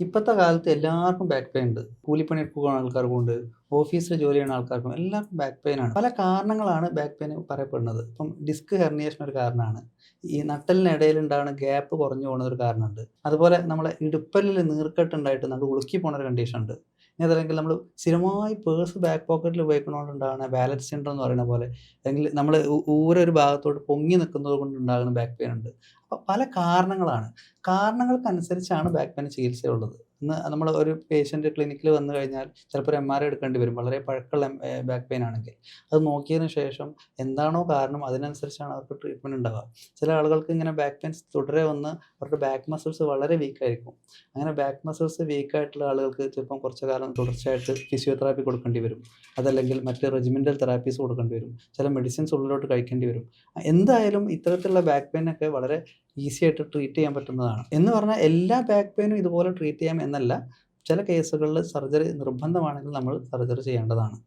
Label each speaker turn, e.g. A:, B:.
A: ഇപ്പോഴത്തെ കാലത്ത് എല്ലാവർക്കും ബാക്ക് പെയിൻ ഉണ്ട്. കൂലിപ്പണിക്ക് പോകുന്ന ആൾക്കാർക്കും ഉണ്ട്. ഓഫീസിൽ ജോലി ചെയ്യുന്ന ആൾക്കാർക്കും എല്ലാവർക്കും ബാക്ക് പെയിൻ ആണ്. പല കാരണങ്ങളാണ് ബാക്ക് പെയിൻ പറയപ്പെടുന്നത്. ഇപ്പം ഡിസ്ക് ഹെർണിയേഷൻ ഒരു കാരണമാണ്. ഈ നട്ടെല്ലിനിടയിൽ ഉണ്ടാകുന്ന ഗ്യാപ്പ് കുറഞ്ഞു പോകുന്ന ഒരു കാരണമുണ്ട്. അതുപോലെ നമ്മളെ ഇടുപ്പല്ലിൽ നീർക്കെട്ടുണ്ടായിട്ട് നമ്മൾ ഉളുക്കി പോകുന്ന ഒരു കണ്ടീഷൻ ഉണ്ട്. ഇനി അതല്ലെങ്കിൽ നമ്മൾ സ്ഥിരമായി പേഴ്സ് ബാക്ക് പോക്കറ്റിൽ ഉപയോഗിക്കുന്നതുകൊണ്ടുണ്ടാകുന്ന വാലറ്റ് സിൻഡ്രോം എന്ന് പറയുന്ന പോലെ, അല്ലെങ്കിൽ നമ്മൾ ഊര ഒരു ഭാഗത്തോട്ട് പൊങ്ങി നിൽക്കുന്നത് കൊണ്ടുണ്ടാകുന്ന ബാക്ക് പെയിൻ ഉണ്ട്. അപ്പോൾ പല കാരണങ്ങളാണ്. കാരണങ്ങൾക്കനുസരിച്ചാണ് ബാക്ക് പെയിൻ ചികിത്സയുള്ളത്. ഇന്ന് നമ്മൾ ഒരു പേഷ്യൻ്റ് ക്ലിനിക്കിൽ വന്നു കഴിഞ്ഞാൽ ചിലപ്പോൾ ഒരു എംആർഐ എടുക്കേണ്ടി വരും. വളരെ പഴക്കമുള്ള ബാക്ക് പെയിൻ ആണെങ്കിൽ. അത് നോക്കിയതിന് ശേഷം എന്താണോ കാരണം അതിനനുസരിച്ചാണ് അവർക്ക് ട്രീറ്റ്മെൻറ്റ് ഉണ്ടാവുക. ചില ആളുകൾക്ക് ഇങ്ങനെ ബാക്ക് പെയിൻസ് തുടരെ വന്ന് അവരുടെ ബാക്ക് മസിൽസ് വളരെ വീക്കായിരിക്കും. അങ്ങനെ ബാക്ക് മസിൽസ് വീക്കായിട്ടുള്ള ആളുകൾക്ക് ചിലപ്പം കുറച്ച് കാലം തുടർച്ചയായിട്ട് ഫിസിയോതെറാപ്പി കൊടുക്കേണ്ടി വരും. അതല്ലെങ്കിൽ മറ്റ് റെജിമെൻ്റൽ തെറാപ്പീസ് കൊടുക്കേണ്ടി വരും. ചില മെഡിസിൻസ് ഉള്ളിലോട്ട് കഴിക്കേണ്ടി വരും. എന്തായാലും ഇത്തരത്തിലുള്ള ബാക്ക് പെയിനൊക്കെ വളരെ ഈസി ആയിട്ട് ട്രീറ്റ് ചെയ്യാൻ പറ്റുന്നതാണ്. എന്ന് പറഞ്ഞാൽ എല്ലാ ബാക്ക് പെയിനും ഇതുപോലെ ട്രീറ്റ് ചെയ്യാം എന്നല്ല. ചില കേസുകളിൽ സർജറി നിർബന്ധമാണെങ്കിൽ നമ്മൾ സർജറി ചെയ്യേണ്ടതാണ്.